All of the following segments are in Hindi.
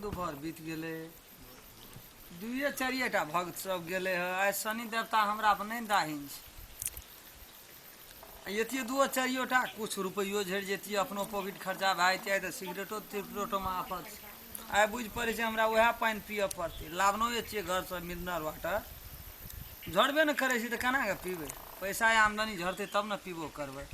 दुपहर बीत गेले, दुइये चारिएटा भक्त सब गेले है। आज शनि देवता हमरा पर नहीं दाहिन छै। एतिये दुओ चारियोटा कुछ रुपयो झड़ जेतिये, अपनो पॉकेट खर्चा भए जेतिये तो सिगरेटो तिगरेटो में आफत छै। आइ बुझ पड़े छै हमरा वएह पानी पिए पड़तै। लावनो छियै घर से मिनरल वाटर, झड़बे न करे छै तो केना के पीबे। पैसा आमदनी झड़ते तब न पीबो करबै।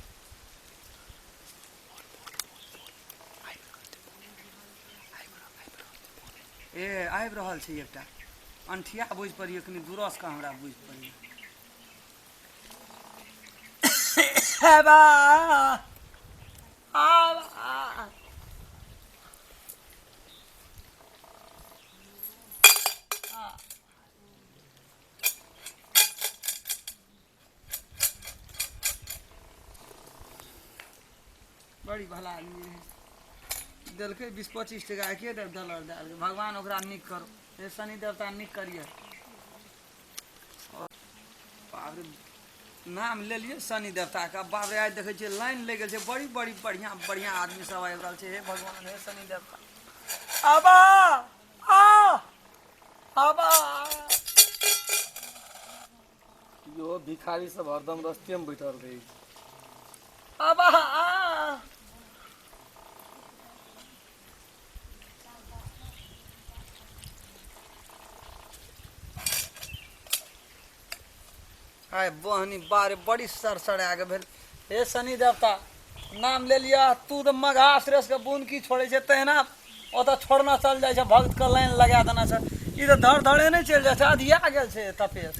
ए आबि रहल छै एकटा अंठिया बुझ पड़िए, कनी दूरस का हमरा बुझ पड़िए। बड़ी भला आदमी है, दिलके 20-25 टका के डॉलर डाल। भगवान ओकरा निक करो, हे शनि देवता निक करिए। नाम ले लिए शनि देवता का। बाप रे आज देखे छियै लाइन लग गए, बड़ी बड़ी बढ़िया बढ़िया आदमी सब आबि रहल छै। हे भगवान हे शनि देवता आबा आबा। यो भिखारी सब हरदम रस्ते में बैठल रही। आबा आय बहनी बारे बड़ी सड़सड़ आगे भेल। हे शनि देवता नाम ले लिया तू तो मघा श्रेष के बूंद की छोड़े छै, तहिना ओतऽ छोड़ना चल जाए छै। भक्त के लाइन लगा देना छै, ई तो धड़ धड़े नहीं चल जाए छै, अधिया गेल छै तपेश।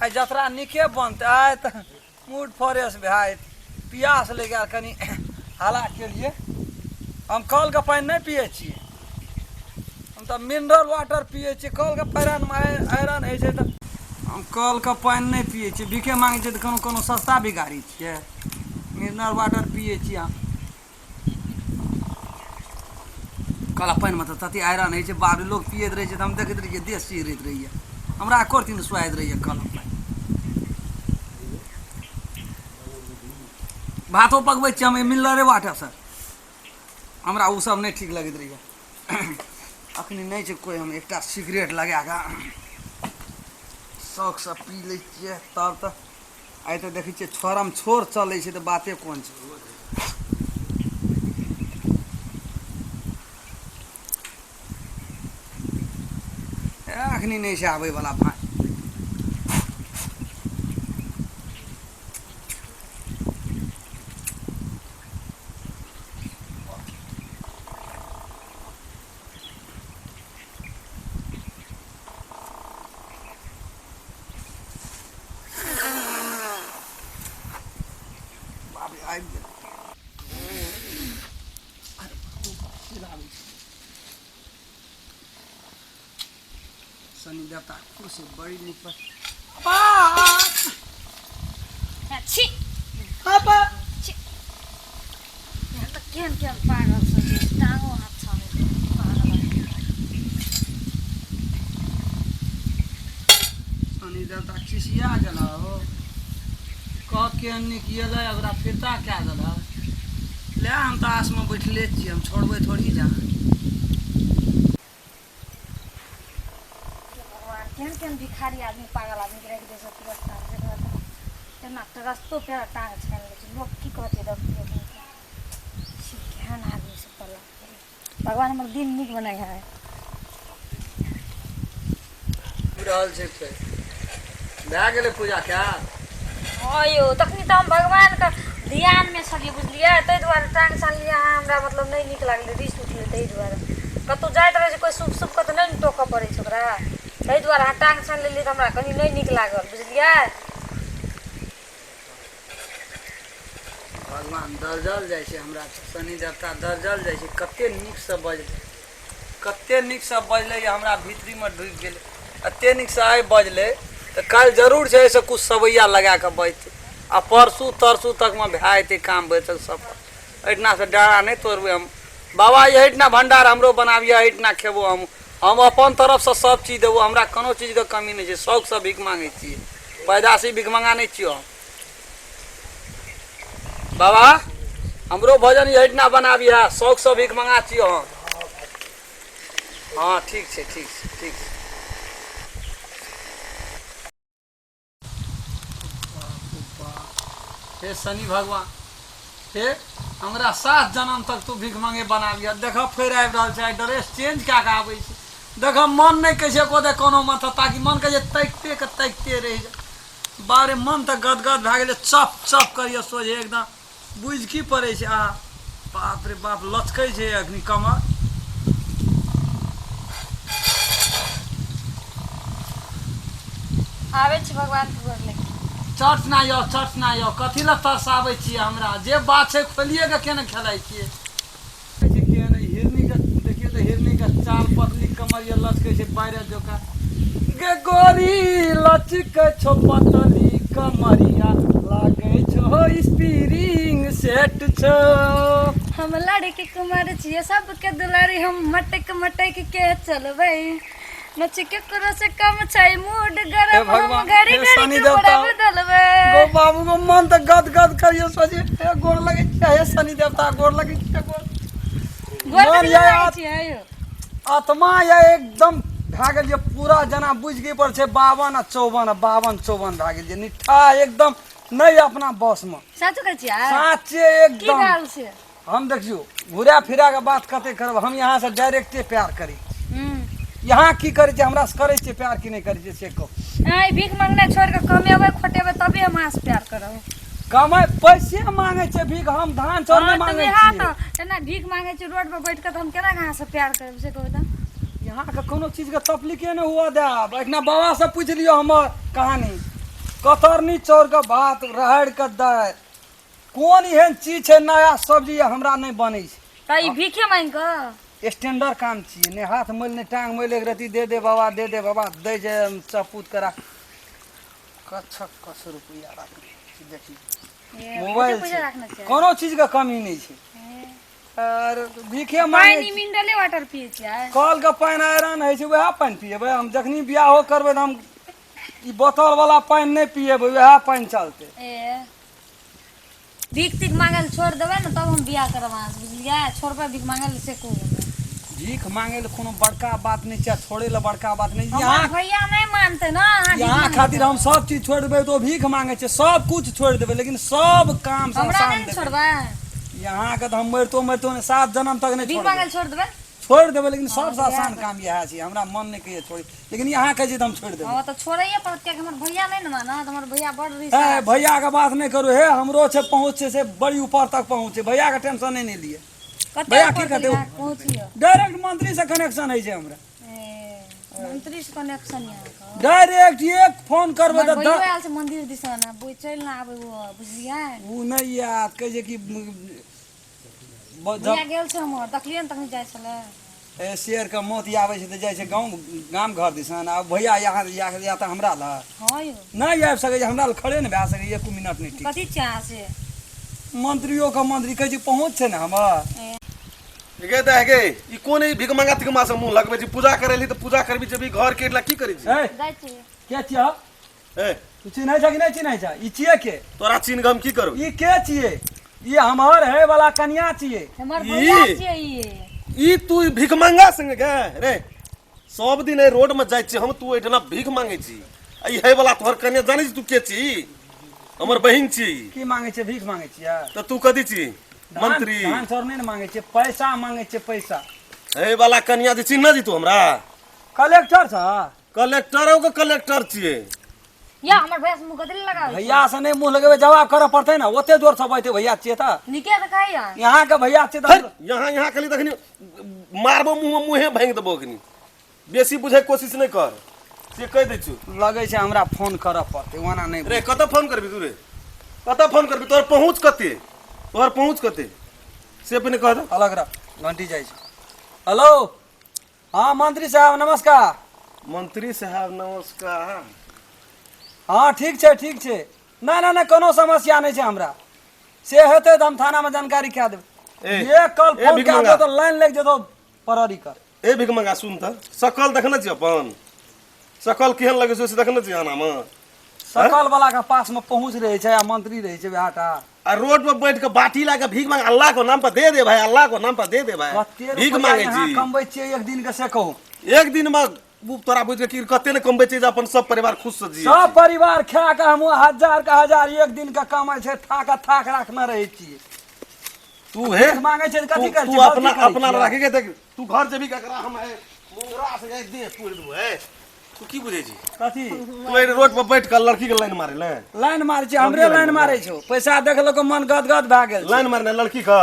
आइ जतरा निके बनते, आइ तो मूड फ्रेश भए पियास ले गया कनी हाला के लिए। हम कल के पानी नहीं पिए छियै, हम तो मिनरल वाटर पिए छियै। कल के पानी में आयरन है छै, तो हम कल के पानी नहीं पिए छियै। भीखे मांगे छै तो कोनो कोनो सस्ता भिखारी छियै। मिनरल वाटर पिए छियै हम। कल पानी में तो तते आयरन है छै, बाबू लोग पियत रहे छै तो हम देखैत रहिए देश सिहरैत रहिए। हमरा एको दिन सुआइत रहिए कल पानी। भातो पकबै छियै हम मिनरल वाटर से, हमरा उ सब नहीं ठीक लगैत रहिए। अखनी नहीं छै कोई, हम एकटा सिगरेट लगा के शौक से पी लै छियै। तब तऽ आइ तऽ देखै छियै छोरम छोर चलै छै तऽ बाते कोन छै। अखनी नहीं छै आबै वाला भाई। शनि देवता कुर्सी बड़ी निक पर छी पापा छी यहाँ त केन केन पागल छ, टांगो हाथ छ पागल। शनि देवता खिसिया गेल हो, कह के निकले ओकरा फिरता क्या देल ले। हम तो आस में बैठले छियै, हम छोड़बै थोड़ी जा। केहन केहन भिखारी आदमी पागल आदमी के राखि दै छै पुरस्कार के घर में। केना त रस्तो पे टांग छान लै छै, लोग की कहते डॉक्टर के। केहन आदमी सब पल्ला, भगवान हमर दिन नीक बनाए है। रहल छै पे भए गेलै पूजा क्या। हाँ यो तखनी तो हम भगवान का ध्यान में छलिए बुझलिए, तै दुआरे टांग छानलिए। हमरा मतलब नहीं नीक लागले, रिस उठले। तै दुआरे कतौ जाइत रहे छै कोई शुभ शुभ के तो नहीं टोक पड़े छै ओकरा। तै दुआरे टांग छान लेलिए तो हमरा कनी नहीं नीक लागल बुझलिए। भगवान दर्जल जाइ छै हमरा, शनि देवता दर्जल जाइ छै। कते नीक से बजले, कते नीक से बजले, हमरा भीतरी में ढुकि गेलै। एते नीक से आइ बजले तो कल जरूर छै से कुछ सवैया लगा के बजते, आ परसू तरसू तक में भए जेतै काम बचल सब। एहिठिना से डारा नहीं तोड़बै हम। बाबा एहिठिना भंडार हमरो बनाबिए, एहिठिना खेबो हम अपन तरफ से सब चीज देबो। हमरा कोनो चीज के कमी नहीं छै, शौक से भीख मांगे छियै, पैदाशी भीख मंगा नहीं छियै हम। बाबा हमरो भजन यही ना बनाबी है, शौक से भीख मंगा छियो हम। हाँ ठीक छै ठीक छै ठीक छै। हे शनि भगवान, हे हमरा 7 जन्म तक तू भीख मांगे बनाबिया। देख फेर आबि रहल छै, ड्रेस चेंज कए के आबै छै। देख मन नहीं कहै छै को दे कोनो माथा, ताकि मन कहै छै तैकते रहि जा। बारे मन तऽ गदगद भए गेलै, चप चप करिए सोझे एकदम बुझ की पड़ै छै। आ बाप रे बाप लचकै छै अखनी कमर। आबै छी भगवान के गोर लगे। चर्च ना यौ कथी लए तरसाबै छियै हमरा? जे बात छै खोलिए के केने खेलाइ छियै? हिरनी के देखिए तो हिरनी के चाल पतली कमर ये लचकै छै बाहर जोका। गे गोरी लचकै छो पतली कमरिया, लागे छो स्प्रिंग सेट छो। हम लड़की कुमार छियै सबके दुलारी, हम मटक मटक के चलबै। नची के करो से कम छै मूड गरम, हम घड़ी घड़ी कपड़ा बदलबै। गो बाबू गो मन त गद गद करियो सोचे। हे गोर लगे छै, हे शनि देवता गोर लगे छै। मन ये आत्मा ये एकदम भए गेल ये पूरा जना बुझ गई पर छै 52 आ 54 भए गेल ये निठा एकदम नहीं अपना बस में। साचो कहै छियै? साचे एकदम। की हाल छै? हम देखियो घुरा फिरा के बात कते करब, हम यहाँ से डायरेक्टे प्यार करी। यहाँ की करे छै हमरा से करे छै प्यार कि नहीं करे छै से कहो। आई भीख मांगना छोड़ के कमेबै खोटेबै तबे हम अहाँ से प्यार करब। कमाई पैसे मांगे छै भीख, हम धान चाउर नहीं मांगे छी। एना भीख मांगे छी रोड पर बैठ के, तो हम केना अहाँ से प्यार करब से कहू त? यहाँ के कोनो चीज के तकलीफे नहीं हुआ देब। एकना बाबा से पूछ लियो हमर कहानी। कतरनी चाउर के भात, राहड़ के दाल, कोन एहन चीज छै नया सब्जी हमरा नहीं बनै छै। त ई भीखे मांग के स्टैंडर्ड काम छियै। नहीं हाथ मैल नहीं टांग मैल, एक रति दे दे बाबा दे जे चपूत करा कछ रुपया राख देखी मोबाइल से कोनो चीज का कमी नहीं छै। और भीखे मांगे पानी मिनरले वाटर पिए छियै? कल के पानी आयरन है छै, वएह पानी पिएबै। हम जखनी बियाहो करबै त हम ई बोतल वाला पानी नहीं पिएबै, वएह पानी चलते। भीख तीख मांगल छोड़ देबै न तब हम बियाह करब अहाँ से, बुझलियै? छोड़बै भीख मांगल से को भीख मांगे ले कोनो बड़का बात नहीं छै, छोड़े ले बड़का बात नहीं। यहाँ भैया नहीं मानते ना यहाँ खातिर हम सब चीज छोड़ देबै तो भीख मांगे छै, सब कुछ छोड़ देबै लेकिन सब काम से हमरा आसान नहीं देबै। छोड़बै यहाँ के तो हम मरतो ने 7 जन्म तक नहीं भीख मांगल छोड़ देबै। छोड़ देबै लेकिन सबसे आसान काम यह छै। हमरा मन नहीं कहिए छोड़ी, लेकिन यहाँ कहे हम छोड़ देबै। हां त छोड़ैए पड़त कि हमर भैया नहीं न मानत, हमर भैया बड़ रिश्ता। ए भैया के बात नहीं करू, हे हमरो छै पहुंच छै से बड़ी ऊपर तक पहुंच छै। भैया के टेंशन नहीं लिए। भैया की कहते पहुंचियो डायरेक्ट मंत्री से कनेक्शन है छै हमरा। मंत्री से कनेक्शन यहाँ डायरेक्ट एक फोन करबै त भैया आयल से मंदिर दिसन बोइ चल ना आबै वो, बुझलियै? ऊ नहीं याद कहे जे कि भैया गेल छै हमर देखलियै न तखनी जाइ छले। ए शेर के मौत आबै छै त जाइ छै गाम घर दिसन। आ भैया यहाँ या त हमरा ल हां यो नहीं आबि सकै छै, हमरा ल खड़े नहीं भए सकै 1 मिनट नहीं। ठीक कथी चाह से मंत्रियों का मंत्री कहे छै पहुंच छै ना हमर। गे त गे ई कोन ई भीख मंगा तिक मासे मुंह लगबै छी? पूजा करैली त पूजा करबी जबी घर के ला की करै छी? ए जाइ छी के छियै? ए तू चिन्है छ कि नहीं चिन्है छ? ई छियै के? तोरा चिन्ह गम की करू? ई के छियै? ई हमर है वाला कन्या छियै। हमर ई? भैया छियै ई। ई तू भीख मंगा संग गे रे सब दिन ए रोड में जाय छी हम, तू एठना भीख मांगे छी। ई है वाला तोहर कन्या जानै छी तू के छी? हमर बहिन छी। की मांगे छै? भीख मांगे छियै? त तू कथी छी? मंत्री धान चाउर नहीं मांगे छै, पैसा मांगे छै पैसा। है वाला कन्या जे चिन्ह जी तू हमरा? कलेक्टर छ? कलेक्टर के कलेक्टर छियै। या हमर भैया से मुंह कथी लगाबै? भैया से नहीं मुंह लगेबै, जवाब करे पड़तै ना। ओते जोर से बैठे भैया छियै त निके त कहैया यहाँ के भैया छियै है, त यहाँ खाली तखनी मारबो मुंह में मुंहे भांग देबो अखनी। बेसी बुझे कोशिश नहीं कर से कह दै छु। लगे छै हमरा फोन करे पड़तै, ओना नहीं। रे कत फोन करबी तू रे? कत फोन करबी? तोहर पहुँच कते? तोहर पहुँच कते से अपने कह दे। अलग रह घंटी जाइ छै। हेलो हाँ मंत्री साहब नमस्कार। मंत्री साहब नमस्कार। हाँ ठीक छै ठीक छै। नहीं नहीं कोनो समस्या नहीं छै हमरा। से हेतै त हम थाना में जानकारी कह देब। ये कल फोन कए दो त लाइन लग जेतो पररी कर। ए भीख मंगा सुन त सकल देखने छी अपन? सकल केहन लगे से देखने छी आना में? सकल वाला के पास में पहुंच रहे छै आ मंत्री रहे छै बेटा। आ रोड पर बैठ के बाटी ला के भीख मांग, अल्लाह को नाम पर दे दे भाई, अल्लाह को नाम पर दे दे भाई, भीख मांगे छी। कमबै छियै एक दिन के से कहू, एक दिन में तोरा बुझ के कते ने कमबै छी जे अपन सब परिवार खुश से जिए। सब परिवार खा के हम 1000 का 1000 एक दिन का कमाई छै, थाक राखना रहे छियै। तू है भीख मांगे छै कथी कर छी? तू अपना रखे के देख, तू घर जेबी ककरा हम है मुंगरा से जाय दे तोड़ दू है, तू की बुझे छी? कथी तू ए रोड पर बैठ के लड़की के लाइन मारे ले, लाइन मारै छी? हमरे लाइन मारै छौ, पैसा देखलो को मन गदगद भए गेल। लाइन मारने लड़की का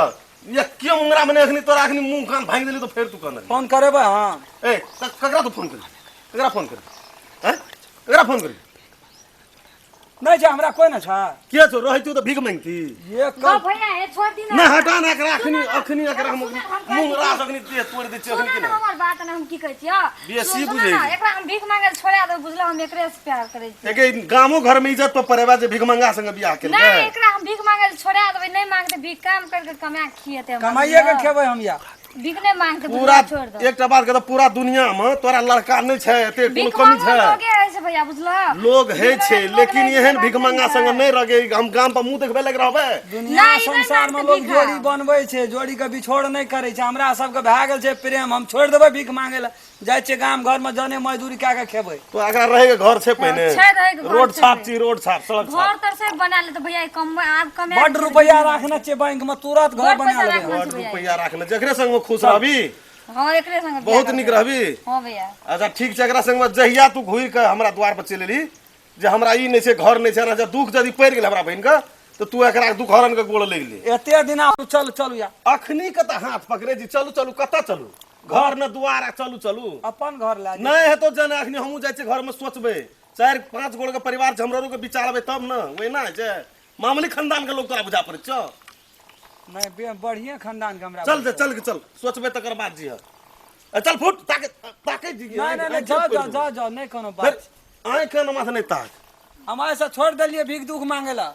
ये क्यों मुंगरा में अखनी तोरा अखनी मुंह कान भांग देली तो फिर तू कहना फोन करेबै हम? ए ककरा तू फोन कर, ककरा फोन कर, हैं ककरा फोन कर? नहीं छै हमरा कोई ना छै। के छो रही तू तो भीख मांगती गो ये कर भैया ए छोड़ दी ना, हटा ना एकरा अखनी एकरा मुंगरा अखनी दे तोड़ दे छी अखनी सुन के ना ना। हमर बात ना, हम की कहै छियै बेसी सुन बुझै ना, छी। एकरा हम भीख मांगे छोड़ा दे, बुझलो हम एकरे से प्यार करै छी। एके गामो घर में इज्जत पर परेबा जे भीख मंगा संग बियाह केल नहीं के। एकरा हम भीख मांगे छोड़ा देबै, नहीं मांगते भीख काम करके कमा के खिएते हम। कमाइए के खेबै हम या भीख नहीं मांगते, पूरा छोड़ दो। एकटा बात कहता पूरा दुनिया में तोरा लड़का नहीं छै, एते कोनो भीख कमी मांगो छै? लोगे है से भैया, बुझलो लोग है भीख छै, मांगे लोग लेकिन नहीं एहन छै, भीख बात मंगा नहीं संग छै। नहीं रगे, हम गाम पर मुंह देखबे लग रहबे। दुनिया नहीं, संसार में नहीं लोग मांगते जोड़ी भीख। बनबै छै, जोड़ी के बिछोड़ नहीं करे छै। हमरा सबके भए गेल छै प्रेम, हम छोड़ देबै भीख मांगे ला, जाइ छियै गाम घर में जने मजदूरी कए के खेबै। तो एकरा रहे के घर छै पहिने, छै रहे के घर रोड छै। छाप छी, रोड छाप सड़क घर छाप, तर से बना ले तो भैया कम आप कमे बड रुपया राखना छै बैंक में, तुरंत घर बड बना पैसा लेबै। राखना बड़ रुपया राखले जकरे संग में खुश रहबी हां एकरे संग बहुत निक रहबी। हां भैया अच्छा ठीक छै, एकरा संग में जहिया तू घुर के हमरा द्वार पर चल एली जे हमरा ई नहीं छै घर नहीं छै ना, जब दुख यदि पड़ गेल हमरा बहन के तो तू एकरा दुख हरन के गोड़ लग ले। एते दिन आप चल चलू या अखनी कत हाथ पकड़े जी, चलू चलू कत चलू, घर न दुआर चलू चलू अपन घर ला नहीं हेतो जने अखनी हमहू जाय छै घर में सोचबे 4-5 गोड़ के परिवार छै हमरो के विचारबे तब न, ओए ना छै मामूली खानदान के लोग तोरा बुझा पड़े छ। नहीं बढ़िया खानदान के हमरा चल दे चल के चल सोचबे तकर बाद जी चल फुट ताके ताके जी नहीं जाओ नहीं कोनो बात। आय के न माथ नहीं ताक, हम ऐसा छोड़ दिलिए भीख दुख मांगे ला।